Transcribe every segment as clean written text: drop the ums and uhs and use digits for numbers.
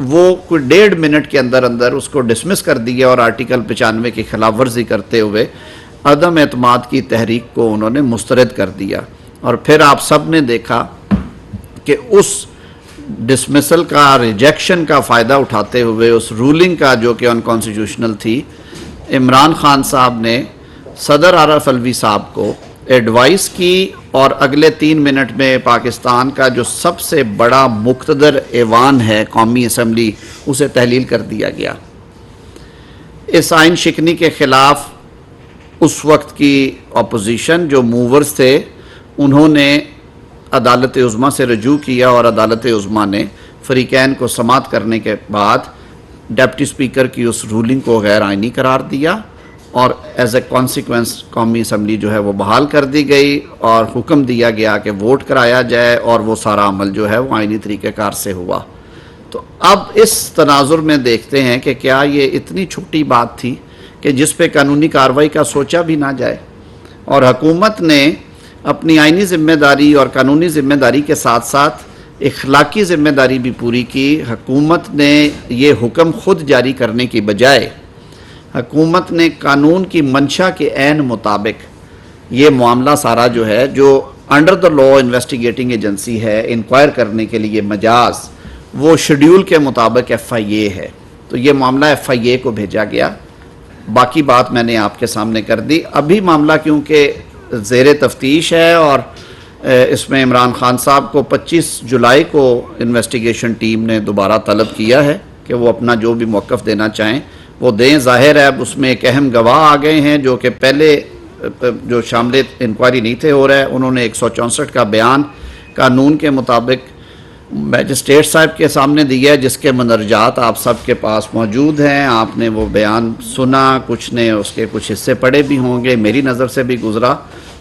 وہ کوئی 1.5 منٹ کے اندر اندر اس کو ڈسمس کر دیا اور آرٹیکل 95 کی خلاف ورزی کرتے ہوئے عدم اعتماد کی تحریک کو انہوں نے مسترد کر دیا. اور پھر آپ سب نے دیکھا کہ اس ڈسمسل کا ریجیکشن کا فائدہ اٹھاتے ہوئے اس رولنگ کا جو کہ انکانسٹیٹیوشنل تھی، عمران خان صاحب نے صدر عارف الوی صاحب کو ایڈوائس کی اور اگلے 3 منٹ میں پاکستان کا جو سب سے بڑا مقتدر ایوان ہے قومی اسمبلی اسے تحلیل کر دیا گیا. اس آئین شکنی کے خلاف اس وقت کی اپوزیشن جو موورز تھے انہوں نے عدالت عظمیٰ سے رجوع کیا اور عدالت عظمیٰ نے فریقین کو سماعت کرنے کے بعد ڈپٹی اسپیکر کی اس رولنگ کو غیر آئینی قرار دیا اور ایز اے کانسیکوینس قومی اسمبلی جو ہے وہ بحال کر دی گئی اور حکم دیا گیا کہ ووٹ کرایا جائے اور وہ سارا عمل جو ہے وہ آئینی طریقہ کار سے ہوا. تو اب اس تناظر میں دیکھتے ہیں کہ کیا یہ اتنی چھوٹی بات تھی کہ جس پہ قانونی کارروائی کا سوچا بھی نہ جائے، اور حکومت نے اپنی آئینی ذمہ داری اور قانونی ذمہ داری کے ساتھ ساتھ اخلاقی ذمہ داری بھی پوری کی. حکومت نے یہ حکم خود جاری کرنے کی بجائے حکومت نے قانون کی منشا کے عین مطابق یہ معاملہ سارا جو ہے، جو under the law investigating agency ہے انکوائر کرنے کے لیے مجاز، وہ شیڈیول کے مطابق FIA ہے، تو یہ معاملہ FIA کو بھیجا گیا. باقی بات میں نے آپ کے سامنے کر دی. ابھی معاملہ کیونکہ زیر تفتیش ہے اور اس میں عمران خان صاحب کو 25 جولائی کو انویسٹیگیشن ٹیم نے دوبارہ طلب کیا ہے کہ وہ اپنا جو بھی موقف دینا چاہیں وہ دیں. ظاہر ہے اب اس میں ایک اہم گواہ آ گئے ہیں جو کہ پہلے جو شامل انکوائری نہیں تھے ہو رہے، انہوں نے 164 کا بیان قانون کے مطابق میجسٹریٹ صاحب کے سامنے دیا ہے، جس کے مندرجات آپ سب کے پاس موجود ہیں. آپ نے وہ بیان سنا، کچھ نے اس کے کچھ حصے پڑھے بھی ہوں گے، میری نظر سے بھی گزرا.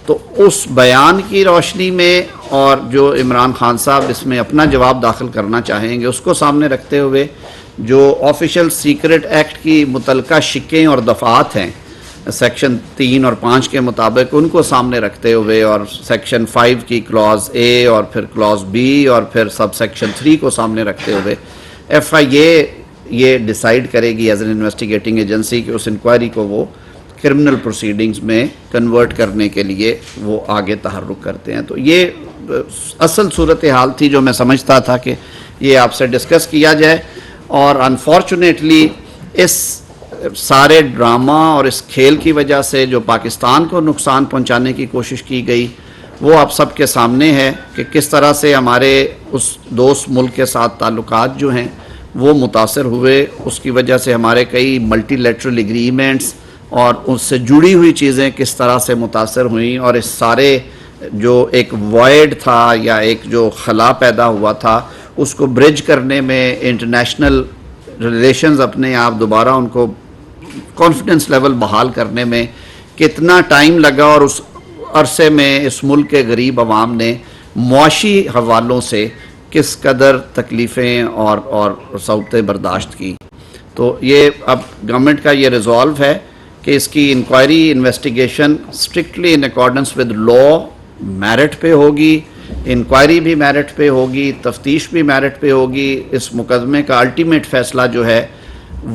تو اس بیان کی روشنی میں اور جو عمران خان صاحب اس میں اپنا جواب داخل کرنا چاہیں گے اس کو سامنے رکھتے ہوئے جو آفیشل سیکرٹ ایکٹ کی متعلقہ شقیں اور دفعات ہیں سیکشن 3 اور 5 کے مطابق، ان کو سامنے رکھتے ہوئے اور سیکشن 5 کی کلاز A اور پھر کلاز B اور پھر سب سیکشن 3 کو سامنے رکھتے ہوئے FIA یہ ڈیسائیڈ کرے گی ایز این انویسٹیگیٹنگ ایجنسی کہ اس انکوائری کو وہ کرمنل پروسیڈنگز میں کنورٹ کرنے کے لیے وہ آگے تحرک کرتے ہیں. تو یہ اصل صورتحال تھی جو میں سمجھتا تھا کہ یہ آپ سے ڈسکس کیا جائے. اور انفارچونیٹلی اس سارے ڈرامہ اور اس کھیل کی وجہ سے جو پاکستان کو نقصان پہنچانے کی کوشش کی گئی وہ آپ سب کے سامنے ہے کہ کس طرح سے ہمارے اس دوست ملک کے ساتھ تعلقات جو ہیں وہ متاثر ہوئے. اس کی وجہ سے ہمارے کئی ملٹی لیٹرل ایگریمنٹس اور اس سے جڑی ہوئی چیزیں کس طرح سے متاثر ہوئیں، اور اس سارے جو ایک وائڈ تھا یا ایک جو خلا پیدا ہوا تھا اس کو برج کرنے میں انٹرنیشنل ریلیشنز اپنے آپ دوبارہ ان کو کانفیڈنس لیول بحال کرنے میں کتنا ٹائم لگا، اور اس عرصے میں اس ملک کے غریب عوام نے معاشی حوالوں سے کس قدر تکلیفیں اور صعوبتیں برداشت کی. تو یہ اب گورنمنٹ کا یہ ریزالو ہے کہ اس کی inquiry investigation strictly in accordance with law merit پہ ہوگی، انکوائری بھی میرٹ پہ ہوگی، تفتیش بھی میرٹ پہ ہوگی. اس مقدمے کا الٹیمیٹ فیصلہ جو ہے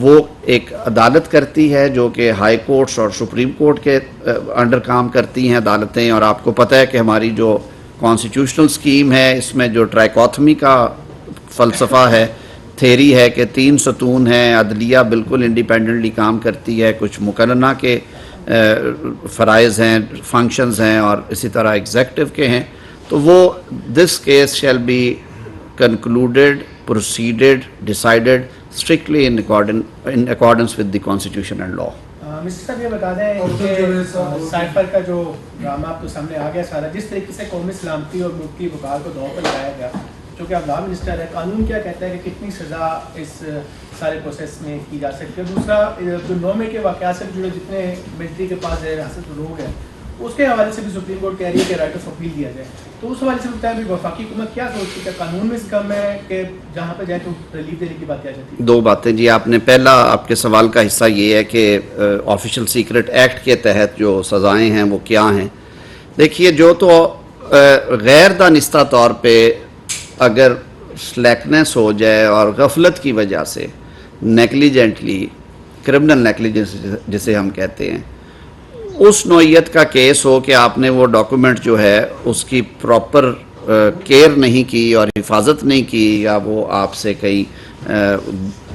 وہ ایک عدالت کرتی ہے جو کہ ہائی کورٹس اور سپریم کورٹ کے انڈر کام کرتی ہیں عدالتیں. اور آپ کو پتہ ہے کہ ہماری جو کانسٹیٹیوشنل سکیم ہے اس میں جو ٹرائیکوتھمی کا فلسفہ ہے، تھیری ہے کہ 3 ستون ہیں، عدلیہ بالکل انڈیپینڈنٹلی کام کرتی ہے، کچھ مقننہ کے فرائض ہیں، فنکشنز ہیں، اور اسی طرح ایگزیکٹو کے ہیں. تو وہ this case shall be concluded, proceeded, decided strictly in accordance with the constitution and law. Mister صاحب یہ بتا دیں کہ سائفر کا جو ڈرامہ آپ کو سامنے آ گیا سارا، جس طریقے سے قومی سلامتی اور ملک کی وقار کو داؤ پر لگایا گیا، چونکہ اب لا منسٹر ہے، قانون کیا کہتا ہے کہ کتنی سزا اس سارے پروسیس میں کی جا سکتی ہے. دوسرا جو 9 مئی کے واقعات سے جڑے جتنے ملٹری کے پاس حاصل لوگ ہیں اس کے حوالے سے بھی سپریم کورٹ کہہ رہی ہے کہ رائٹ آف اپیل دیا جائے. تو اس حوالے سے بتائیں بھی وفاقی حکومت کیا سوچتی ہے، قانون میں اس کم ہے کہ جہاں پہ جائے تو ریلیف دینے کی بات کیا جاتی ہے؟ 2 باتیں جی. آپ نے پہلا آپ کے سوال کا حصہ یہ ہے کہ آفیشل سیکرٹ ایکٹ کے تحت جو سزائیں ہیں وہ کیا ہیں. دیکھیے جو تو غیر دانستہ طور پہ اگر سلیکنس ہو جائے اور غفلت کی وجہ سے نیگلیجنٹلی کرمنل نیگلیجنس جسے ہم کہتے ہیں اس نوعیت کا کیس ہو کہ آپ نے وہ ڈاکومنٹ جو ہے اس کی پراپر کیئر نہیں کی اور حفاظت نہیں کی یا وہ آپ سے کہیں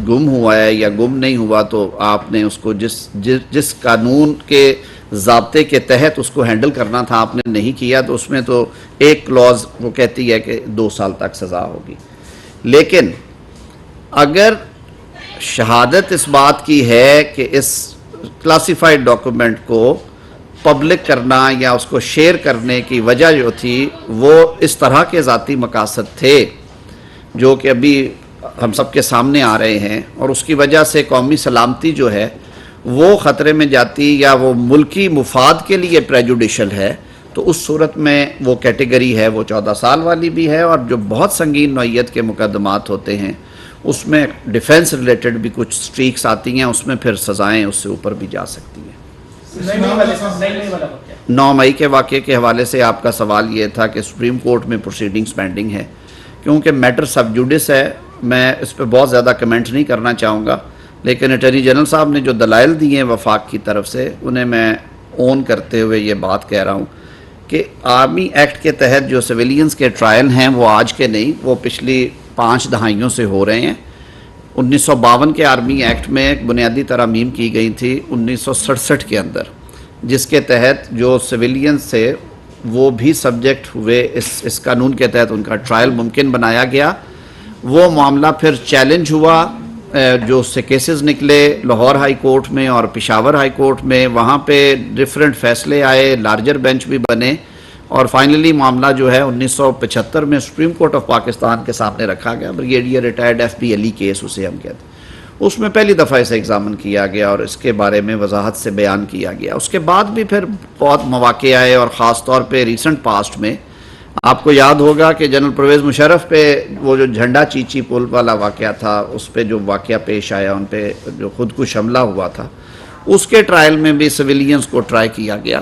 گم ہوا ہے یا گم نہیں ہوا تو آپ نے اس کو جس قانون کے ضابطے کے تحت اس کو ہینڈل کرنا تھا آپ نے نہیں کیا تو اس میں تو ایک کلوز وہ کہتی ہے کہ 2 سال تک سزا ہوگی. لیکن اگر شہادت اس بات کی ہے کہ اس کلاسیفائڈ ڈاکومنٹ کو پبلک کرنا یا اس کو شیئر کرنے کی وجہ جو تھی وہ اس طرح کے ذاتی مقاصد تھے جو کہ ابھی ہم سب کے سامنے آ رہے ہیں اور اس کی وجہ سے قومی سلامتی جو ہے وہ خطرے میں جاتی یا وہ ملکی مفاد کے لیے پریجوڈیشل ہے تو اس صورت میں وہ کیٹیگری ہے وہ 14 سال والی بھی ہے. اور جو بہت سنگین نوعیت کے مقدمات ہوتے ہیں اس میں ڈیفینس ریلیٹڈ بھی کچھ سٹریکس آتی ہیں اس میں پھر سزائیں اس سے اوپر بھی جا سکتی ہیں. 9 مئی کے واقعے کے حوالے سے آپ کا سوال یہ تھا کہ سپریم کورٹ میں پروسیڈنگز پینڈنگ ہے. کیونکہ میٹر سب جوڈس ہے میں اس پہ بہت زیادہ کمنٹ نہیں کرنا چاہوں گا لیکن اٹارنی جنرل صاحب نے جو دلائل دیے ہیں وفاق کی طرف سے انہیں میں اون کرتے ہوئے یہ بات کہہ رہا ہوں کہ آرمی ایکٹ کے تحت جو سویلینز کے ٹرائل ہیں وہ آج کے نہیں وہ پچھلی 5 دہائیوں سے ہو رہے ہیں. 1952 کے آرمی ایکٹ میں ایک بنیادی ترامیم کی گئی تھی 1967 کے اندر جس کے تحت جو سویلینز تھے وہ بھی سبجیکٹ ہوئے اس قانون کے تحت ان کا ٹرائل ممکن بنایا گیا. وہ معاملہ پھر چیلنج ہوا جو اس سے کیسز نکلے لاہور ہائی کورٹ میں اور پشاور ہائی کورٹ میں وہاں پہ ڈیفرنٹ فیصلے آئے لارجر بینچ بھی بنے اور فائنلی معاملہ جو ہے 1975 میں سپریم کورٹ آف پاکستان کے سامنے رکھا گیا. بریگیڈیئر ریٹائرڈ ایف بی علی کیس اسے ہم کہتے ہیں. اس میں پہلی دفعہ اسے ایگزامن کیا گیا اور اس کے بارے میں وضاحت سے بیان کیا گیا. اس کے بعد بھی پھر بہت مواقع آئے اور خاص طور پہ ریسنٹ پاسٹ میں آپ کو یاد ہوگا کہ جنرل پرویز مشرف پہ وہ جو جھنڈا چیچی پل والا واقعہ تھا اس پہ جو واقعہ پیش آیا ان پہ جو خودکش حملہ ہوا تھا اس کے ٹرائل میں بھی سویلینز کو ٹرائی کیا گیا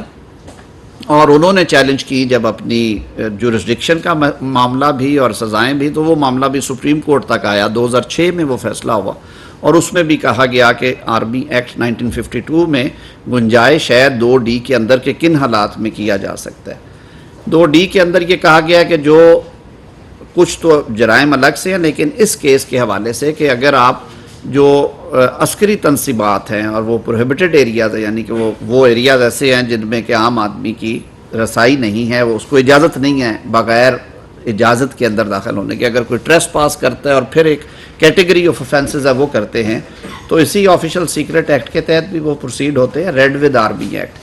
اور انہوں نے چیلنج کی جب اپنی جورسڈکشن کا معاملہ بھی اور سزائیں بھی تو وہ معاملہ بھی سپریم کورٹ تک آیا. 2006 میں وہ فیصلہ ہوا اور اس میں بھی کہا گیا کہ آرمی ایکٹ 1952 میں گنجائش ہے 2D کے اندر کہ کن حالات میں کیا جا سکتا ہے. 2D کے اندر یہ کہا گیا کہ جو کچھ تو جرائم الگ سے ہیں لیکن اس کیس کے حوالے سے کہ اگر آپ جو عسکری تنصیبات ہیں اور وہ پروہیبٹڈ ایریاز ہیں یعنی کہ وہ ایریاز ایسے ہیں جن میں کہ عام آدمی کی رسائی نہیں ہے وہ اس کو اجازت نہیں ہے بغیر اجازت کے اندر داخل ہونے کی اگر کوئی ٹریس پاس کرتا ہے اور پھر ایک کیٹیگری آف افینسز ہے وہ کرتے ہیں تو اسی آفیشل سیکرٹ ایکٹ کے تحت بھی وہ پروسیڈ ہوتے ہیں ریڈ ود آرمی ایکٹ.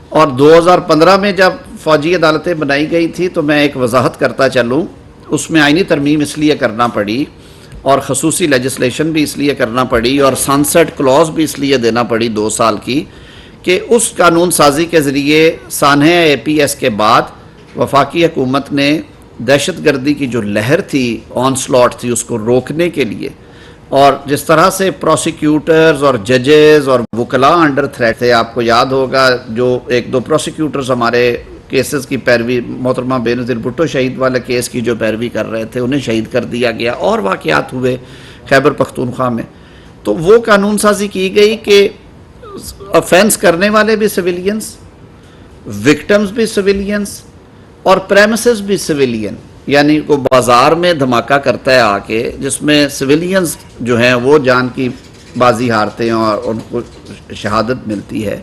اور 2015 میں جب فوجی عدالتیں بنائی گئی تھی تو میں ایک وضاحت کرتا چلوں اس میں آئینی ترمیم اس لیے کرنا پڑی اور خصوصی لیجسلیشن بھی اس لیے کرنا پڑی اور سنسیٹ کلوز بھی اس لیے دینا پڑی 2 سال کی کہ اس قانون سازی کے ذریعے سانحہ APS کے بعد وفاقی حکومت نے دہشت گردی کی جو لہر تھی آن سلاٹ تھی اس کو روکنے کے لیے اور جس طرح سے پروسیکیوٹرز اور ججز اور وکلاء انڈر تھریٹ تھے آپ کو یاد ہوگا جو 1-2 پروسیکیوٹرز ہمارے کیسز کی پیروی محترمہ بے نظیر بھٹو شہید والے کیس کی جو پیروی کر رہے تھے انہیں شہید کر دیا گیا اور واقعات ہوئے خیبر پختونخوا میں تو وہ قانون سازی کی گئی کہ افینس کرنے والے بھی سویلینز وکٹمز بھی سویلینز اور پریمیسز بھی سویلین یعنی کو بازار میں دھماکہ کرتا ہے آ کے جس میں سویلینز جو ہیں وہ جان کی بازی ہارتے ہیں اور ان کو شہادت ملتی ہے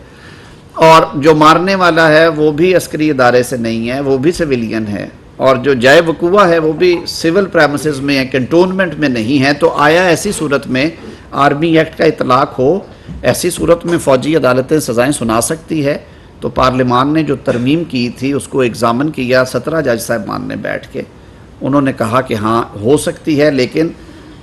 اور جو مارنے والا ہے وہ بھی عسکری ادارے سے نہیں ہے وہ بھی سویلین ہے اور جو جائے وقوع ہے وہ بھی سول پریمیسز میں ہے کنٹونمنٹ میں نہیں ہے. تو آیا ایسی صورت میں آرمی ایکٹ کا اطلاق ہو ایسی صورت میں فوجی عدالتیں سزائیں سنا سکتی ہے تو پارلیمان نے جو ترمیم کی تھی اس کو ایگزامن کیا 17 جج صاحبان نے بیٹھ کے انہوں نے کہا کہ ہاں ہو سکتی ہے لیکن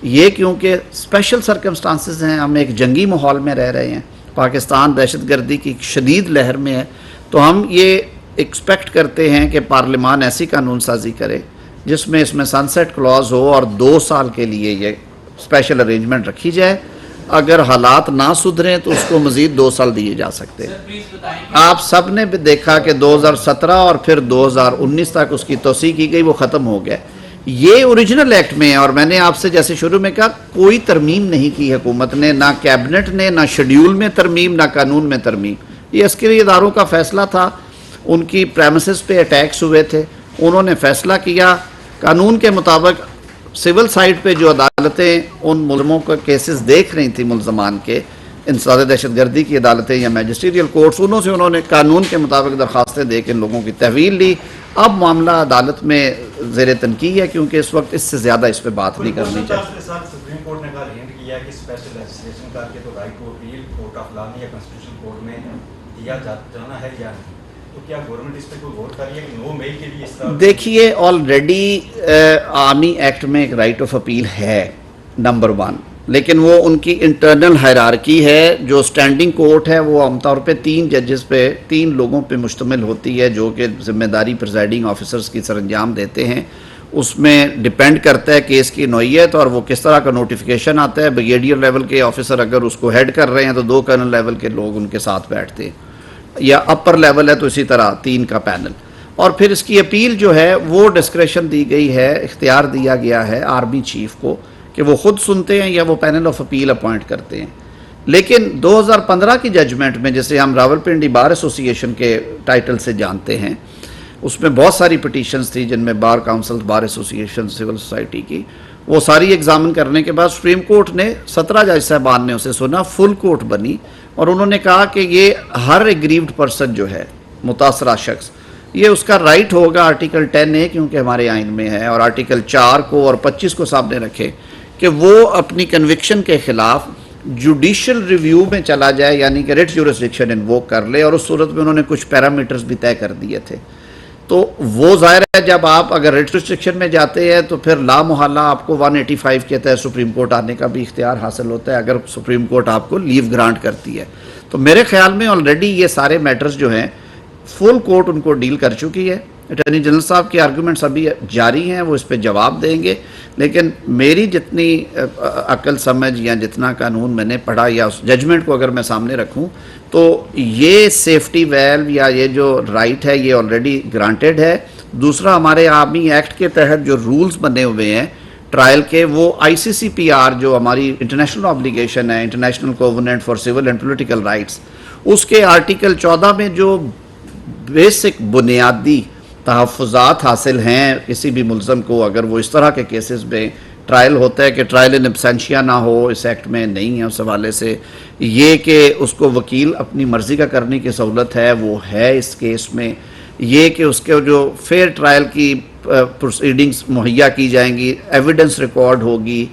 یہ کیونکہ اسپیشل سرکمسٹانسز ہیں ہم ایک جنگی ماحول میں رہ رہے ہیں پاکستان دہشت گردی کی شدید لہر میں ہے تو ہم یہ ایکسپیکٹ کرتے ہیں کہ پارلیمان ایسی قانون سازی کرے جس میں اس میں سنسیٹ کلوز ہو اور 2 سال کے لیے یہ اسپیشل ارینجمنٹ رکھی جائے اگر حالات نہ سدھریں تو اس کو مزید 2 سال دیے جا سکتے ہیں. آپ سب نے بھی دیکھا کہ 2017 اور پھر 2019 تک اس کی توسیع کی گئی وہ ختم ہو گیا یہ اوریجنل ایکٹ میں ہے، اور میں نے آپ سے جیسے شروع میں کہا کوئی ترمیم نہیں کی حکومت نے، نہ کیبنٹ نے، نہ شیڈیول میں ترمیم، نہ قانون میں ترمیم. یہ عسکری اداروں کا فیصلہ تھا. ان کی پریمیسز پہ اٹیکس ہوئے تھے، انہوں نے فیصلہ کیا قانون کے مطابق. سول سائٹ پہ جو عدالتیں ان ملزموں کو کیسز دیکھ رہی تھیں، ملزمان کے انسداد دہشت گردی کی عدالتیں یا میجسٹریل کورٹس، انہوں نے قانون کے مطابق درخواستیں دے کے ان لوگوں کی تحویل لی. اب معاملہ عدالت میں زیر تنقید ہے، کیونکہ اس وقت اس سے زیادہ اس پہ بات نہیں کرنی چاہیے. سپریم کورٹ نے کہا ہینڈ کیا ہے کہ اسپیشل لیجسلیشن کر کے تو right to appeal court of law یا کانسٹیٹیوشن کورٹ میں دیا جانا ہے یا نہیں، تو کیا گورنمنٹ اس پہ کوئی غور کر رہی ہے کہ 9 مئی کے لیے اس طرح؟ دیکھیے آلریڈی آرمی ایکٹ میں ایک رائٹ آف اپیل ہے نمبر 1، لیکن وہ ان کی انٹرنل ہائرارکی ہے. جو سٹینڈنگ کورٹ ہے وہ عام طور پہ 3 ججز پہ، 3 لوگوں پہ مشتمل ہوتی ہے جو کہ ذمہ داری پریزائڈنگ آفیسرز کی سر انجام دیتے ہیں. اس میں ڈیپینڈ کرتا ہے کیس کی نوعیت اور وہ کس طرح کا نوٹیفیکیشن آتا ہے. بریگیڈیئر لیول کے آفیسر اگر اس کو ہیڈ کر رہے ہیں تو 2 کرنل لیول کے لوگ ان کے ساتھ بیٹھتے ہیں، یا اپر لیول ہے تو اسی طرح 3 کا پینل. اور پھر اس کی اپیل جو ہے وہ ڈسکریشن دی گئی ہے، اختیار دیا گیا ہے آرمی چیف کو کہ وہ خود سنتے ہیں یا وہ پینل آف اپیل اپوائنٹ کرتے ہیں. لیکن 2015 کی ججمنٹ میں، جسے ہم راولپنڈی بار ایسوسی ایشن کے ٹائٹل سے جانتے ہیں، اس میں بہت ساری پٹیشنز تھی جن میں بار کاؤنسل، بار ایسوسی ایشن، سول سوسائٹی کی، وہ ساری ایگزامن کرنے کے بعد سپریم کورٹ نے 17 جج صاحبان نے اسے سنا، فل کورٹ بنی، اور انہوں نے کہا کہ یہ ہر ایگریوڈ پرسن جو ہے، متاثرہ شخص، یہ اس کا رائٹ ہوگا آرٹیکل 10A کیونکہ ہمارے آئین میں ہے، اور آرٹیکل 4 کو اور 25 کو سامنے رکھے کہ وہ اپنی کنوکشن کے خلاف جوڈیشل ریویو میں چلا جائے، یعنی کہ ریٹ جورسڈکشن انووک کر لے. اور اس صورت میں انہوں نے کچھ پیرامیٹرز بھی طے کر دیے تھے. تو وہ ظاہر ہے جب آپ اگر ریٹ جورسڈکشن میں جاتے ہیں تو پھر لا محالہ آپ کو 185 کے تحت سپریم کورٹ آنے کا بھی اختیار حاصل ہوتا ہے اگر سپریم کورٹ آپ کو لیو گرانٹ کرتی ہے. تو میرے خیال میں آلریڈی یہ سارے میٹرز جو ہیں فل کورٹ ان کو ڈیل کر چکی ہے. اٹارنی جنرل صاحب کے آرگومنٹس ابھی جاری ہیں، وہ اس پہ جواب دیں گے. لیکن میری جتنی عقل سمجھ یا جتنا قانون میں نے پڑھا یا اس ججمنٹ کو اگر میں سامنے رکھوں تو یہ سیفٹی ویلو یا یہ جو رائٹ ہے یہ آلریڈی گرانٹیڈ ہے. دوسرا ہمارے آرمی ایکٹ کے تحت جو رولز بنے ہوئے ہیں ٹرائل کے، وہ ICCPR جو ہماری انٹرنیشنل آبلیگیشن ہے، international covenant for civil and political rights, اس کے آرٹیکل 14 میں جو بیسک بنیادی تحفظات حاصل ہیں کسی بھی ملزم کو اگر وہ اس طرح کے کیسز میں ٹرائل ہوتا ہے کہ ٹرائل ان ایبسینشیا نہ ہو، اس ایکٹ میں نہیں ہے. اس حوالے سے یہ کہ اس کو وکیل اپنی مرضی کا کرنے کی سہولت ہے وہ ہے اس کیس میں. یہ کہ اس کے جو فیئر ٹرائل کی پروسیڈنگز مہیا کی جائیں گی، ایویڈنس ریکارڈ ہوگی،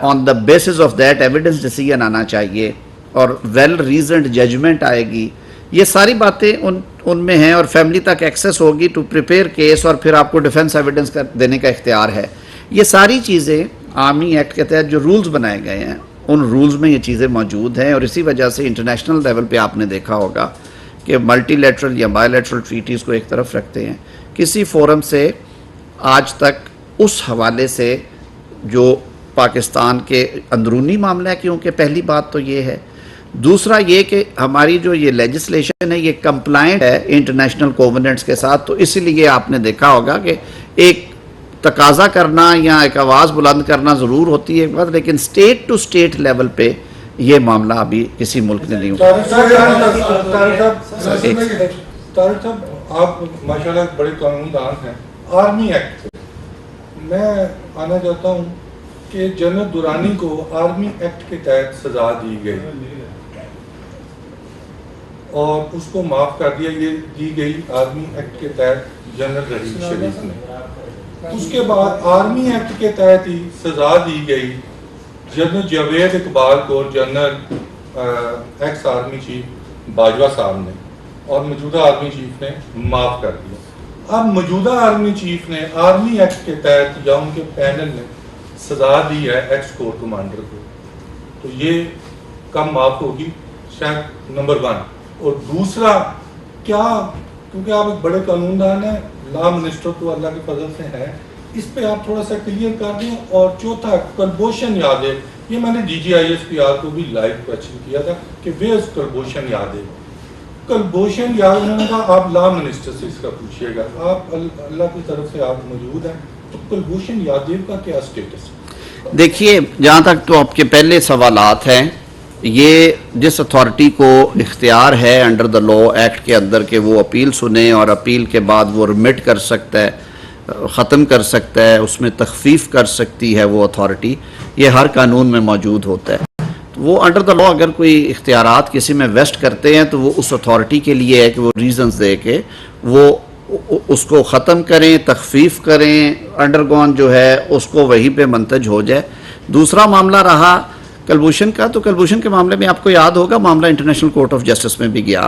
on the basis of that evidence decision آنا چاہیے، اور ویل ریزنڈ ججمنٹ آئے گی. یہ ساری باتیں ان میں ہیں، اور فیملی تک ایکسیس ہوگی ٹو پریپیئر کیس، اور پھر آپ کو ڈیفنس ایویڈنس دینے کا اختیار ہے. یہ ساری چیزیں آرمی ایکٹ کے تحت جو رولز بنائے گئے ہیں ان رولز میں یہ چیزیں موجود ہیں. اور اسی وجہ سے انٹرنیشنل لیول پہ آپ نے دیکھا ہوگا کہ ملٹی لیٹرل یا بائی لیٹرل ٹریٹیز کو ایک طرف رکھتے ہیں. کسی فورم سے آج تک اس حوالے سے جو پاکستان کے اندرونی معاملہ ہے، کیونکہ پہلی بات تو یہ ہے. دوسرا یہ کہ ہماری جو یہ لیجسلیشن ہے یہ کمپلائنٹ ہے انٹرنیشنل کووننٹس کے ساتھ. تو اسی لیے آپ نے دیکھا ہوگا کہ ایک تقاضا کرنا یا ایک آواز بلند کرنا ضرور ہوتی ہے ایک بات، لیکن اسٹیٹ ٹو اسٹیٹ لیول پہ یہ معاملہ ابھی کسی ملک نے نہیں طارق صاحب آپ ماشاءاللہ بڑے قانون دان ہیں. آرمی ایکٹ سے میں آنا چاہتا ہوں کہ جنرل دورانی کو آرمی ایکٹ کے تحت سزا دی گئی اور اس کو معاف کر دیا یہ دی گئی آرمی ایکٹ کے تحت جنرل رحیل شریف نے. اس کے بعد آرمی ایکٹ کے تحت ہی سزا دی گئی جنرل جاوید اقبال کو، general x army chief Bajwa صاحب نے، اور موجودہ آرمی چیف نے معاف کر دیا. اب موجودہ آرمی چیف نے آرمی ایکٹ کے تحت یا ان کے پینل نے سزا دی ہے ایکس کور کمانڈر کو، تو یہ کم معاف ہوگی شاید نمبر 1. اور دوسرا کیا، کیونکہ آپ ایک بڑے قانون دان ہیں، لا منسٹر تو اللہ کے فضل سے ہے، اس پہ آپ تھوڑا سا کلیئر کر دیں. اور چوتھا کلبھوشن یادیو، یہ میں نے DGISPR کو بھی لائیو کویسچن کیا تھا کہ ویئرز کلبھوشن یادیو. کلبھوشن یادیو انہوں نے کہا آپ لا منسٹر سے اس کا پوچھیے گا، آپ اللہ کی طرف سے آپ موجود ہیں تو کلبھوشن یادیو کا کیا سٹیٹس ہے؟ دیکھیے جہاں تک تو آپ کے پہلے سوالات ہیں، یہ جس اتھارٹی کو اختیار ہے انڈر دا لا ایکٹ کے اندر کہ وہ اپیل سنے اور اپیل کے بعد وہ رمٹ کر سکتا ہے، ختم کر سکتا ہے، اس میں تخفیف کر سکتی ہے وہ اتھارٹی، یہ ہر قانون میں موجود ہوتا ہے۔ وہ انڈر دا لا اگر کوئی اختیارات کسی میں ویسٹ کرتے ہیں تو وہ اس اتھارٹی کے لیے ہے کہ وہ ریزنز دے کے وہ اس کو ختم کریں، تخفیف کریں، انڈرگون جو ہے اس کو وہیں پہ منتج ہو جائے۔ دوسرا معاملہ رہا کلبھوشن کا، تو کلبھوشن کے معاملے میں آپ کو یاد ہوگا معاملہ انٹرنیشنل کورٹ آف جسٹس میں بھی گیا،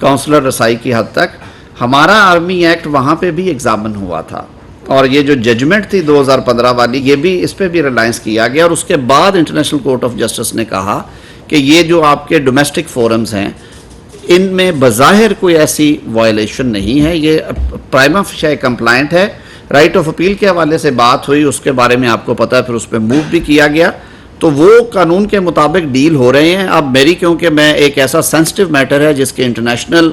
کونسلر رسائی کی حد تک۔ ہمارا آرمی ایکٹ وہاں پہ بھی ایگزامن ہوا تھا، اور یہ جو ججمنٹ تھی 2015 والی، یہ بھی اس پہ بھی ریلائنس کیا گیا، اور اس کے بعد انٹرنیشنل کورٹ آف جسٹس نے کہا کہ یہ جو آپ کے ڈومیسٹک فورمز ہیں ان میں بظاہر کوئی ایسی وائلیشن نہیں ہے، یہ پرائما فیشی کمپلائنٹ ہے۔ رائٹ آف اپیل کے حوالے سے بات ہوئی، اس کے بارے میں آپ کو پتہ ہے، پھر اس پہ موو بھی کیا گیا، تو وہ قانون کے مطابق ڈیل ہو رہے ہیں۔ اب میری کیونکہ میں ایک ایسا سینسٹیو میٹر ہے جس کے انٹرنیشنل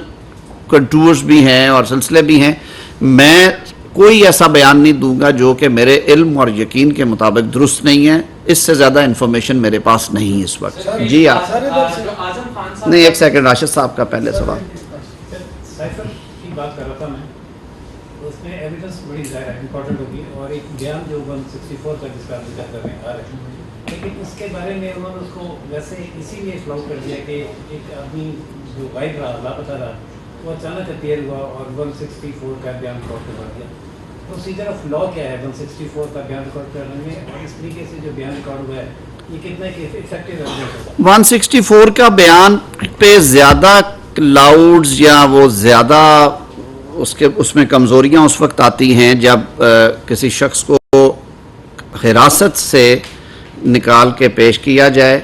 کنٹورز بھی ہیں اور سلسلے بھی ہیں، میں کوئی ایسا بیان نہیں دوں گا جو کہ میرے علم اور یقین کے مطابق درست نہیں ہے۔ اس سے زیادہ انفارمیشن میرے پاس نہیں اس وقت۔ جی آپ نہیں، ایک سیکنڈ، راشد صاحب کا پہلے سوال۔ سائفر کی بات کر رہا تھا میں، اس میں ایویڈنس بڑی ظاہر امپورٹنٹ ہوگی، اور ایک بیان جو 164 کا جس کا آپ ذکر کر رہے ہیں آ رہے ہیں، لیکن اس کے بارے میں انہوں نے اس کو ویسے اسی لیے فلاؤ کر دیا کہ ایک آدمی جو غائب رہا، لاپتہ رہا، وہ اچانک اپیئر ہوا اور 164 کا بیان ریکارڈ کروا دیا۔ پروسیجر آف لا کیا ہے 164 کا بیان ریکارڈ کرنے میں، اور اس طریقے سے جو بیان ریکارڈ ہوا ہے یہ کتنا افیکٹو ایویڈنس ہوگا؟ 164 کا بیان پہ زیادہ لاؤڈز یا وہ زیادہ اس میں کمزوریاں اس وقت آتی ہیں جب کسی شخص کو حراست سے نکال کے پیش کیا جائے،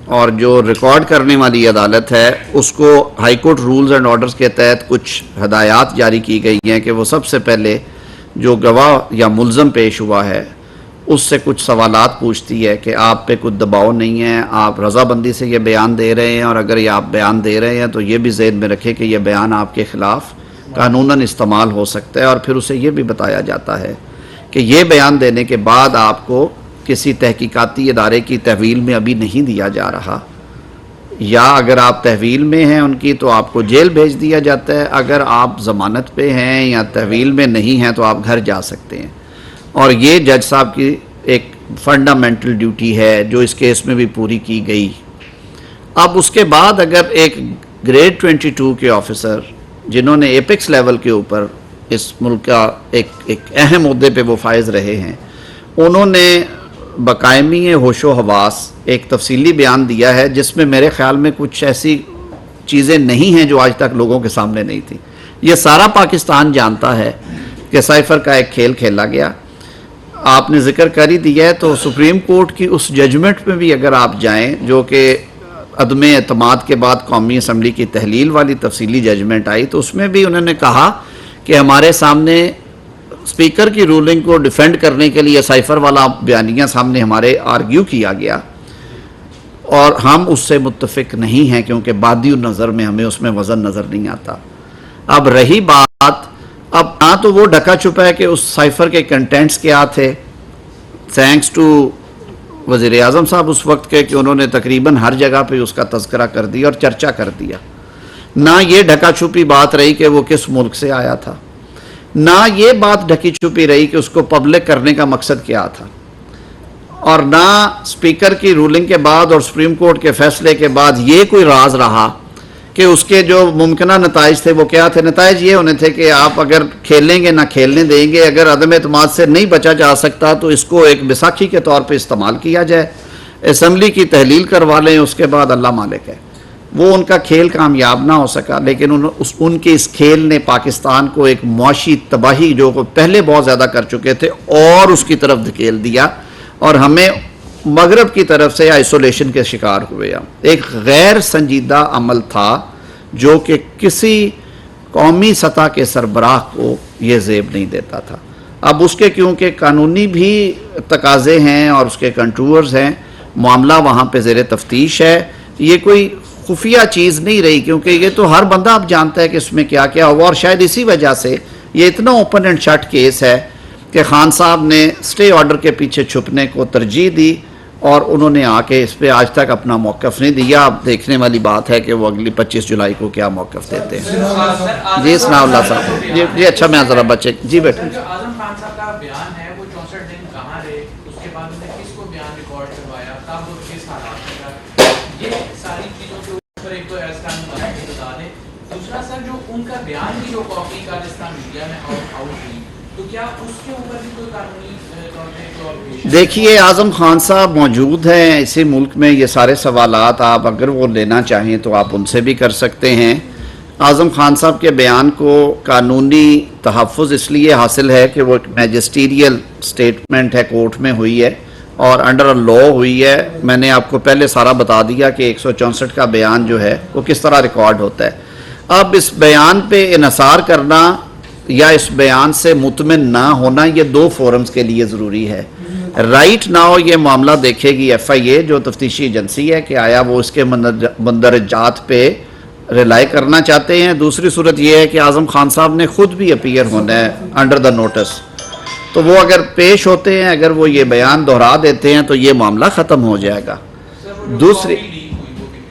اور جو ریکارڈ کرنے والی عدالت ہے اس کو high court rules and orders کے تحت کچھ ہدایات جاری کی گئی ہیں کہ وہ سب سے پہلے جو گواہ یا ملزم پیش ہوا ہے اس سے کچھ سوالات پوچھتی ہے کہ آپ پہ کچھ دباؤ نہیں ہے، آپ رضا بندی سے یہ بیان دے رہے ہیں، اور اگر یہ آپ بیان دے رہے ہیں تو یہ بھی ذہن میں رکھے کہ یہ بیان آپ کے خلاف قانوناً استعمال ہو سکتا ہے، اور پھر اسے یہ بھی بتایا جاتا ہے کہ یہ بیان دینے کے بعد آپ کو کسی تحقیقاتی ادارے کی تحویل میں ابھی نہیں دیا جا رہا، یا اگر آپ تحویل میں ہیں ان کی تو آپ کو جیل بھیج دیا جاتا ہے، اگر آپ ضمانت پہ ہیں یا تحویل میں نہیں ہیں تو آپ گھر جا سکتے ہیں۔ اور یہ جج صاحب کی ایک فنڈامنٹل ڈیوٹی ہے جو اس کیس میں بھی پوری کی گئی۔ اب اس کے بعد اگر ایک گریڈ 22 کے آفیسر جنہوں نے ایپکس لیول کے اوپر اس ملک کا ایک اہم عہدے پہ وہ فائز رہے ہیں، انہوں نے بقائمی ہوش و حواس ایک تفصیلی بیان دیا ہے جس میں میرے خیال میں کچھ ایسی چیزیں نہیں ہیں جو آج تک لوگوں کے سامنے نہیں تھیں۔ یہ سارا پاکستان جانتا ہے کہ سائفر کا ایک کھیل کھیلا گیا۔ آپ نے ذکر کر ہی دیا ہے تو سپریم کورٹ کی اس ججمنٹ میں بھی اگر آپ جائیں جو کہ عدم اعتماد کے بعد قومی اسمبلی کی تحلیل والی تفصیلی ججمنٹ آئی، تو اس میں بھی انہوں نے کہا کہ ہمارے سامنے اسپیکر کی رولنگ کو ڈیفینڈ کرنے کے لیے سائفر والا بیانیہ سامنے ہمارے آرگیو کیا گیا، اور ہم اس سے متفق نہیں ہیں کیونکہ بادی نظر میں ہمیں اس میں وزن نظر نہیں آتا۔ اب رہی بات، اب نہ تو وہ ڈھکا چھپا ہے کہ اس سائفر کے کنٹینٹس کیا تھے، تھینکس ٹو وزیر اعظم صاحب اس وقت کے کہ انہوں نے تقریباً ہر جگہ پہ اس کا تذکرہ کر دیا اور چرچا کر دیا، نہ یہ ڈھکا چھپی بات رہی کہ وہ کس ملک سے آیا تھا، نہ یہ بات ڈھکی چھپی رہی کہ اس کو پبلک کرنے کا مقصد کیا تھا، اور نہ اسپیکر کی رولنگ کے بعد اور سپریم کورٹ کے فیصلے کے بعد یہ کوئی راز رہا کہ اس کے جو ممکنہ نتائج تھے وہ کیا تھے۔ نتائج یہ ہونے تھے کہ آپ اگر کھیلیں گے نہ کھیلنے دیں گے، اگر عدم اعتماد سے نہیں بچا جا سکتا تو اس کو ایک بیساکھی کے طور پہ استعمال کیا جائے، اسمبلی کی تحلیل کروا لیں، اس کے بعد اللہ مالک ہے۔ وہ ان کا کھیل کامیاب نہ ہو سکا، لیکن ان کے اس کھیل نے پاکستان کو ایک معاشی تباہی جو پہلے بہت زیادہ کر چکے تھے اور اس کی طرف دھکیل دیا، اور ہمیں مغرب کی طرف سے آئسولیشن کے شکار ہوئے۔ ایک غیر سنجیدہ عمل تھا جو کہ کسی قومی سطح کے سربراہ کو یہ زیب نہیں دیتا تھا۔ اب اس کے کیونکہ قانونی بھی تقاضے ہیں اور اس کے کنٹرولرز ہیں، معاملہ وہاں پہ زیر تفتیش ہے، یہ کوئی خفیہ چیز نہیں رہی کیونکہ یہ تو ہر بندہ اب جانتا ہے کہ اس میں کیا کیا ہوا، اور شاید اسی وجہ سے یہ اتنا اوپن اینڈ شٹ کیس ہے کہ خان صاحب نے اسٹے آرڈر کے پیچھے چھپنے کو ترجیح دی اور انہوں نے آ کے اس پہ آج تک اپنا موقف نہیں دیا. اب دیکھنے والی بات ہے کہ وہ اگلی 25 جولائی کو کیا موقف دیتے ہیں. جی ثناء اللہ صاحب. جی اچھا میں ذرا بچے جی بیٹھے. جو اعظم خان صاحب کا بیان ہے وہ 64 دن کہاں رہے, اس کے بعد انہوں نے کس کو بیان ریکارڈ کروایا, کب اور کس حالات میں, یہ ساری چیزوں کے اوپر ایک تو ایسا بتا دیں. دوسرا سر جو ان کا بیان کی جو کاپی کارستان میڈیا میں آؤٹ ہوئی, تو کیا اس کے اوپر بھی کوئی قانونی طور پہ دیکھیے اعظم خان صاحب موجود ہیں اسی ملک میں. یہ سارے سوالات آپ اگر وہ لینا چاہیں تو آپ ان سے بھی کر سکتے ہیں. اعظم خان صاحب کے بیان کو قانونی تحفظ اس لیے حاصل ہے کہ وہ ایک میجسٹیریل سٹیٹمنٹ ہے, کورٹ میں ہوئی ہے اور انڈر لا ہوئی ہے. میں نے آپ کو پہلے سارا بتا دیا کہ 164 کا بیان جو ہے وہ کس طرح ریکارڈ ہوتا ہے. اب اس بیان پہ انحصار کرنا یا اس بیان سے مطمئن نہ ہونا یہ دو فورمز کے لیے ضروری ہے. رائٹ ناؤ یہ معاملہ دیکھے گی ایف آئی اے جو تفتیشی ایجنسی ہے کہ آیا وہ اس کے مندرجات پہ ریلائی کرنا چاہتے ہیں. دوسری صورت یہ ہے کہ اعظم خان صاحب نے خود بھی اپیئر ہونا ہے انڈر دا نوٹس, تو وہ اگر پیش ہوتے ہیں, اگر وہ یہ بیان دہرا دیتے ہیں تو یہ معاملہ ختم ہو جائے گا. دوسری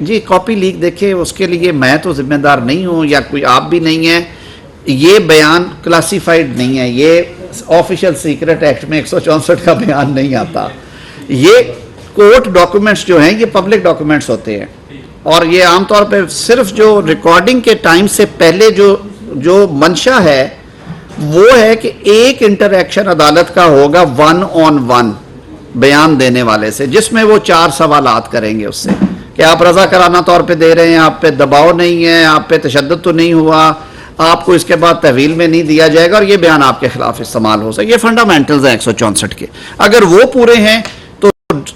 جی کاپی لیک دیکھیں اس کے لیے میں تو ذمہ دار نہیں ہوں یا کوئی آپ بھی نہیں ہیں. یہ بیان کلاسیفائڈ نہیں ہے, یہ آفیشیل سیکرٹ ایکٹ میں 164 کا بیان نہیں آتا. یہ کورٹ ڈاکومنٹس جو ہیں یہ پبلک ڈاکومنٹس ہوتے ہیں اور یہ عام طور پہ صرف جو ریکارڈنگ کے ٹائم سے پہلے جو منشا ہے وہ ہے کہ ایک انٹریکشن عدالت کا ہوگا 1-on-1 بیان دینے والے سے, جس میں وہ 4 سوالات کریں گے اس سے کہ آپ رضا کرانہ طور پہ دے رہے ہیں, آپ پہ دباؤ نہیں ہے, آپ پہ تشدد تو نہیں ہوا, آپ کو اس کے بعد تحویل میں نہیں دیا جائے گا اور یہ بیان آپ کے خلاف استعمال ہو سکے. یہ فنڈامنٹلز ہیں 164 کے. اگر وہ پورے ہیں تو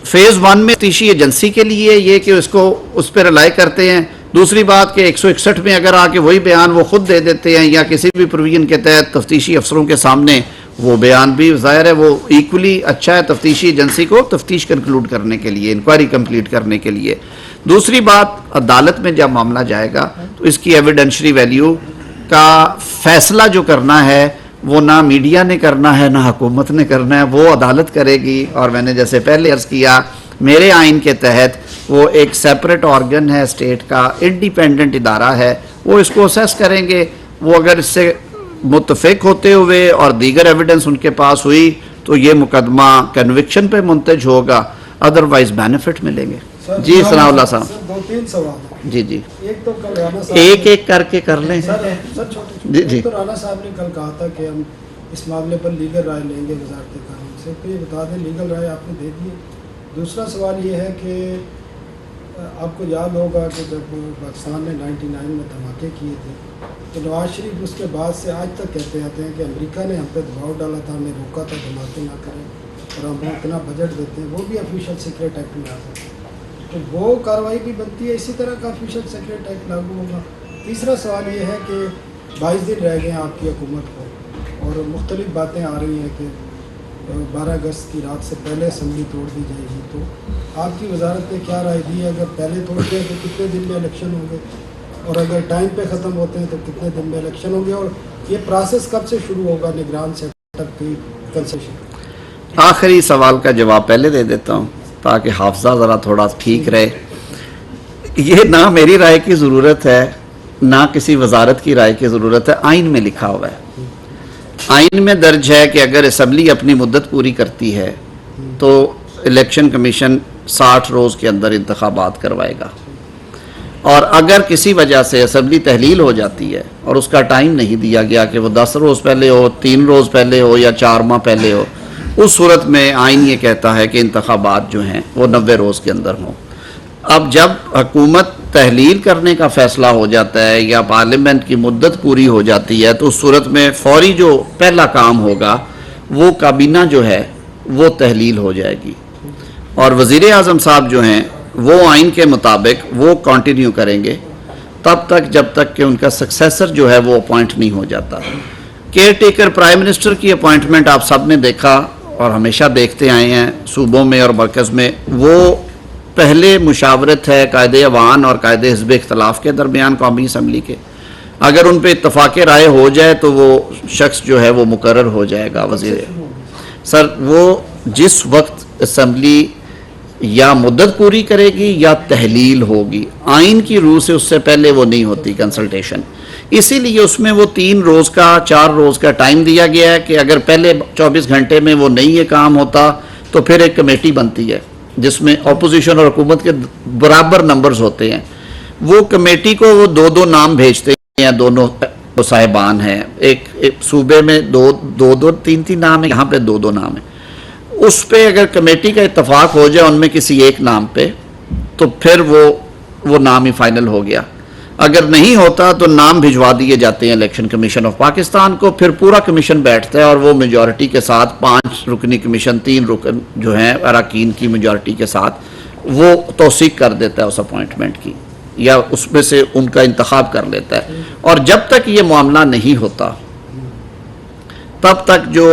فیز 1 میں تفتیشی ایجنسی کے لیے یہ کہ اس پہ ریلائی کرتے ہیں. دوسری بات کہ 161 میں اگر آ کے وہی بیان وہ خود دے دیتے ہیں یا کسی بھی پروویژن کے تحت تفتیشی افسروں کے سامنے, وہ بیان بھی ظاہر ہے وہ ایکولی اچھا ہے تفتیشی ایجنسی کو تفتیش کنکلوڈ کرنے کے لیے, انکوائری کمپلیٹ کرنے کے لیے. دوسری بات عدالت میں جب معاملہ جائے گا تو اس کی ایویڈنشری ویلیو کا فیصلہ جو کرنا ہے وہ نہ میڈیا نے کرنا ہے نہ حکومت نے کرنا ہے, وہ عدالت کرے گی. اور میں نے جیسے پہلے عرض کیا میرے آئین کے تحت وہ ایک سیپریٹ آرگن ہے اسٹیٹ کا, انڈیپینڈنٹ ادارہ ہے, وہ اس کو اسیس کریں گے. وہ اگر اس سے متفق ہوتے ہوئے اور دیگر ایویڈنس ان کے پاس ہوئی تو یہ مقدمہ کنوکشن پہ منتج ہوگا, ادروائز بینیفٹ ملیں گے. جی ثناء اللہ صاحب. 2-3 سوال. جی جی ایک تو کل رانا صاحب ایک کر کے کر لیں. جی جی. تو رانا صاحب نے کل کہا تھا کہ ہم اس معاملے پر لیگل رائے لیں گے وزارت قانون سے, تو یہ بتا دیں لیگل رائے آپ نے دے دی. دوسرا سوال یہ ہے کہ آپ کو یاد ہوگا کہ جب پاکستان نے 99 میں دھماکے کیے تھے تو نواز شریف اس کے بعد سے آج تک کہتے آتے ہیں کہ امریکہ نے ہم پہ دباؤ ڈالا تھا, ہمیں روکا تھا دھماکے نہ کریں اور ہم اتنا بجٹ دیتے ہیں, وہ بھی آفیشیل سیکرٹ ایکٹ میں آ سکتے ہیں. تو وہ کارروائی بھی بنتی ہے, اسی طرح کا آفیشیل سیکرٹ ایکٹ لاگو ہوگا. تیسرا سوال یہ ہے کہ 22 دن رہ گئے ہیں آپ کی حکومت کو اور مختلف باتیں آ رہی ہیں کہ 12 اگست کی رات سے پہلے اسمبلی توڑ دی جائے گی, تو آپ کی وزارت نے کیا رائے دی ہے؟ اگر پہلے توڑتے ہیں تو کتنے دن میں الیکشن ہوں گے, اور اگر ٹائم پہ ختم ہوتے ہیں تو کتنے دن میں الیکشن ہوں گے, اور یہ پروسیس کب سے شروع ہوگا نگران سیٹ اپ کی کنسیشن؟ آخری سوال کا جواب پہلے دے دیتا ہوں تاکہ حافظہ ذرا تھوڑا ٹھیک رہے. یہ نہ میری رائے کی ضرورت ہے نہ کسی وزارت کی رائے کی ضرورت ہے, آئین میں لکھا ہوا ہے. آئین میں درج ہے کہ اگر اسمبلی اپنی مدت پوری کرتی ہے تو الیکشن کمیشن 60 روز کے اندر انتخابات کروائے گا, اور اگر کسی وجہ سے اسمبلی تحلیل ہو جاتی ہے اور اس کا ٹائم نہیں دیا گیا کہ وہ 10 روز پہلے ہو, 3 روز پہلے ہو یا 4 ماہ پہلے ہو, اس صورت میں آئین یہ کہتا ہے کہ انتخابات جو ہیں وہ 90 روز کے اندر ہوں. اب جب حکومت تحلیل کرنے کا فیصلہ ہو جاتا ہے یا پارلیمنٹ کی مدت پوری ہو جاتی ہے تو اس صورت میں فوری جو پہلا کام ہوگا وہ کابینہ جو ہے وہ تحلیل ہو جائے گی, اور وزیر اعظم صاحب جو ہیں وہ آئین کے مطابق وہ کنٹینیو کریں گے تب تک جب تک کہ ان کا سکسیسر جو ہے وہ اپوائنٹ نہیں ہو جاتا. کیئر ٹیکر پرائم منسٹر کی اپوائنٹمنٹ آپ سب نے دیکھا اور ہمیشہ دیکھتے آئے ہیں صوبوں میں اور مرکز میں, وہ پہلے مشاورت ہے قائد ایوان اور قائد حزب اختلاف کے درمیان قومی اسمبلی کے. اگر ان پہ اتفاق رائے ہو جائے تو وہ شخص جو ہے وہ مقرر ہو جائے گا وزیر. سر وہ جس وقت اسمبلی یا مدت پوری کرے گی یا تحلیل ہوگی، آئین کی روح سے اس سے پہلے وہ نہیں ہوتی کنسلٹیشن، اسی لیے اس میں وہ 3 روز کا 4 روز کا ٹائم دیا گیا ہے کہ اگر پہلے 24 گھنٹے میں وہ نہیں یہ کام ہوتا تو پھر ایک کمیٹی بنتی ہے جس میں اپوزیشن اور حکومت کے برابر نمبرز ہوتے ہیں، وہ کمیٹی کو وہ 2 نام بھیجتے ہیں، دونوں صاحبان ہیں، ایک صوبے میں 2 3 نام ہیں، یہاں پہ 2 نام ہیں، اس پہ اگر کمیٹی کا اتفاق ہو جائے ان میں کسی ایک نام پہ تو پھر وہ نام ہی فائنل ہو گیا، اگر نہیں ہوتا تو نام بھجوا دیے جاتے ہیں الیکشن کمیشن آف پاکستان کو، پھر پورا کمیشن بیٹھتا ہے اور وہ میجورٹی کے ساتھ 5 رکنی کمیشن 3 رکن جو ہیں اراکین کی میجورٹی کے ساتھ وہ توثیق کر دیتا ہے اس اپوائنٹمنٹ کی، یا اس میں سے ان کا انتخاب کر لیتا ہے، اور جب تک یہ معاملہ نہیں ہوتا تب تک جو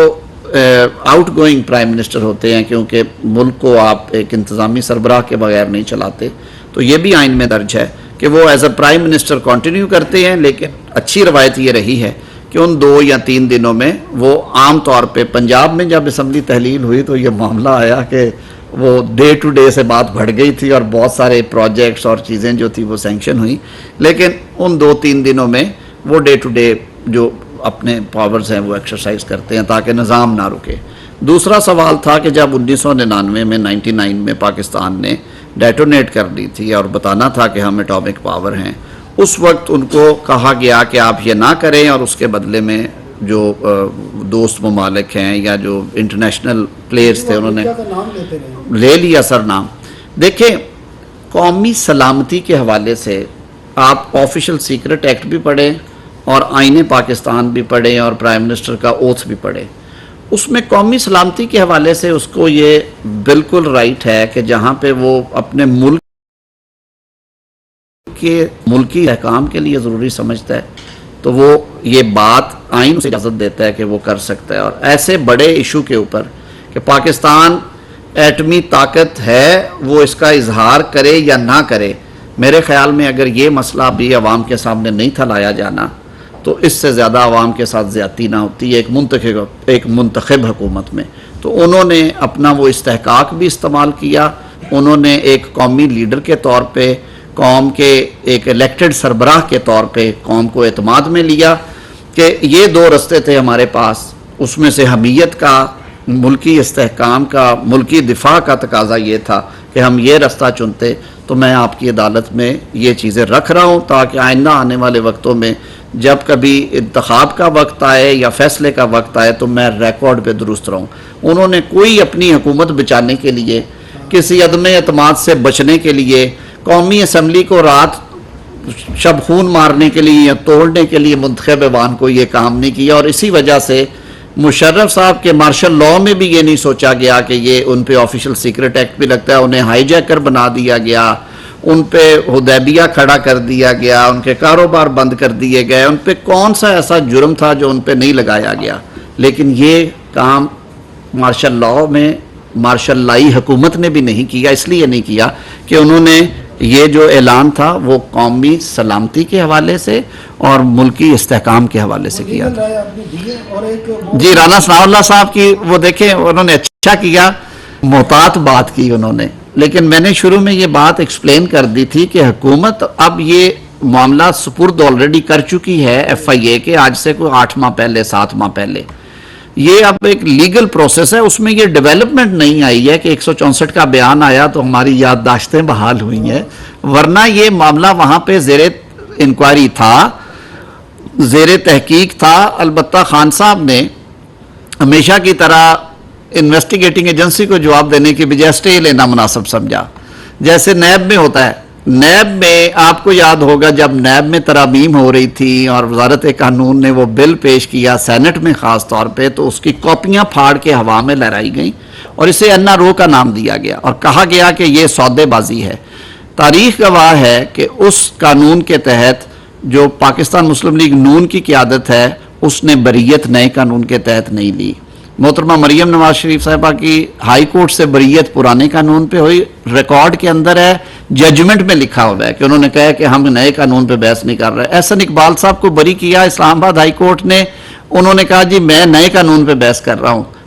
آؤٹ گوئنگ پرائم منسٹر ہوتے ہیں، کیونکہ ملک کو آپ ایک انتظامی سربراہ کے بغیر نہیں چلاتے، تو یہ بھی آئین میں درج ہے کہ وہ as a prime minister continue کرتے ہیں، لیکن اچھی روایت یہ رہی ہے کہ ان 2 یا 3 دنوں میں وہ عام طور پہ پنجاب میں جب اسمبلی تحلیل ہوئی تو یہ معاملہ آیا کہ وہ ڈے ٹو ڈے سے بات بڑھ گئی تھی اور بہت سارے پروجیکٹس اور چیزیں جو تھی وہ سینکشن ہوئی، لیکن ان 2-3 دنوں میں وہ ڈے ٹو ڈے جو اپنے پاورز ہیں وہ ایکسرسائز کرتے ہیں تاکہ نظام نہ رکے۔ دوسرا سوال تھا کہ جب 1999 میں 99 میں پاکستان نے ڈیٹونیٹ کر دی تھی اور بتانا تھا کہ ہم ایٹامک پاور ہیں، اس وقت ان کو کہا گیا کہ آپ یہ نہ کریں، اور اس کے بدلے میں جو دوست ممالک ہیں یا جو انٹرنیشنل پلیئرز تھے انہوں نے لے لیا سر نام۔ دیکھیں قومی سلامتی کے حوالے سے آپ آفیشل سیکرٹ ایکٹ بھی پڑھیں اور آئین پاکستان بھی پڑھیں اور پرائم منسٹر کا اوتھ بھی پڑھیں، اس میں قومی سلامتی کے حوالے سے اس کو یہ بالکل رائٹ ہے کہ جہاں پہ وہ اپنے ملک کے ملکی احکام کے لیے ضروری سمجھتا ہے تو وہ یہ بات آئین اسے اجازت دیتا ہے کہ وہ کر سکتا ہے، اور ایسے بڑے ایشو کے اوپر کہ پاکستان ایٹمی طاقت ہے وہ اس کا اظہار کرے یا نہ کرے، میرے خیال میں اگر یہ مسئلہ بھی عوام کے سامنے نہیں تھا لایا جانا تو اس سے زیادہ عوام کے ساتھ زیادتی نہ ہوتی ہے ایک منتخب حکومت میں۔ تو انہوں نے اپنا وہ استحقاق بھی استعمال کیا، انہوں نے ایک قومی لیڈر کے طور پہ، قوم کے ایک الیکٹڈ سربراہ کے طور پہ قوم کو اعتماد میں لیا کہ یہ 2 رستے تھے ہمارے پاس، اس میں سے حمیت کا، ملکی استحکام کا، ملکی دفاع کا تقاضا یہ تھا کہ ہم یہ رستہ چنتے، تو میں آپ کی عدالت میں یہ چیزیں رکھ رہا ہوں تاکہ آئندہ آنے والے وقتوں میں جب کبھی انتخاب کا وقت آئے یا فیصلے کا وقت آئے تو میں ریکارڈ پہ درست رہوں۔ انہوں نے کوئی اپنی حکومت بچانے کے لیے، کسی عدم اعتماد سے بچنے کے لیے، قومی اسمبلی کو رات شب خون مارنے کے لیے یا توڑنے کے لیے منتخب ایوان کو یہ کام نہیں کیا، اور اسی وجہ سے مشرف صاحب کے مارشل لاء میں بھی یہ نہیں سوچا گیا کہ یہ ان پہ آفیشل سیکرٹ ایکٹ بھی لگتا ہے، انہیں ہائی جیکر بنا دیا گیا، ان پہ حدیبیہ کھڑا کر دیا گیا، ان کے کاروبار بند کر دیے گئے، ان پہ کون سا ایسا جرم تھا جو ان پہ نہیں لگایا گیا، لیکن یہ کام مارشل لاء میں مارشل لائی حکومت نے بھی نہیں کیا، اس لیے نہیں کیا کہ انہوں نے یہ جو اعلان تھا وہ قومی سلامتی کے حوالے سے اور ملکی استحکام کے حوالے سے کیا تھا۔ جی رانا ثناء اللہ صاحب کی وہ دیکھیں انہوں نے اچھا کیا، محتاط بات کی انہوں نے، لیکن میں نے شروع میں یہ بات ایکسپلین کر دی تھی کہ حکومت اب یہ معاملہ سپرد آلریڈی کر چکی ہے FIA کے، آج سے کوئی 8 ماہ پہلے 7 ماہ پہلے، یہ اب ایک لیگل پروسیس ہے، اس میں یہ ڈیولپمنٹ نہیں آئی ہے کہ 164 کا بیان آیا تو ہماری یادداشتیں بحال ہوئی ہیں، ورنہ یہ معاملہ وہاں پہ زیر انکوائری تھا، زیر تحقیق تھا۔ البتہ خان صاحب نے ہمیشہ کی طرح انویسٹیگیٹنگ ایجنسی کو جواب دینے کی بجائے اسٹے لینا مناسب سمجھا، جیسے نیب میں ہوتا ہے۔ نیب میں آپ کو یاد ہوگا جب نیب میں ترامیم ہو رہی تھی اور وزارت قانون نے وہ بل پیش کیا سینٹ میں خاص طور پہ، تو اس کی کاپیاں پھاڑ کے ہوا میں لہرائی گئیں اور اسے NRO کا نام دیا گیا اور کہا گیا کہ یہ سودے بازی ہے۔ تاریخ گواہ ہے کہ اس قانون کے تحت جو پاکستان مسلم لیگ نون کی قیادت ہے اس نے بریت نئے قانون کے تحت نہیں لی۔ محترمہ مریم نواز شریف صاحبہ کی ہائی کورٹ سے بریت پرانے قانون پہ ہوئی، ریکارڈ کے اندر ہے، ججمنٹ میں لکھا ہوا ہے کہ انہوں نے کہا کہ ہم نئے قانون پہ بحث نہیں کر رہے۔ احسن اقبال صاحب کو بری کیا اسلام آباد ہائی کورٹ نے، انہوں نے کہا جی میں نئے قانون پہ بحث کر رہا ہوں۔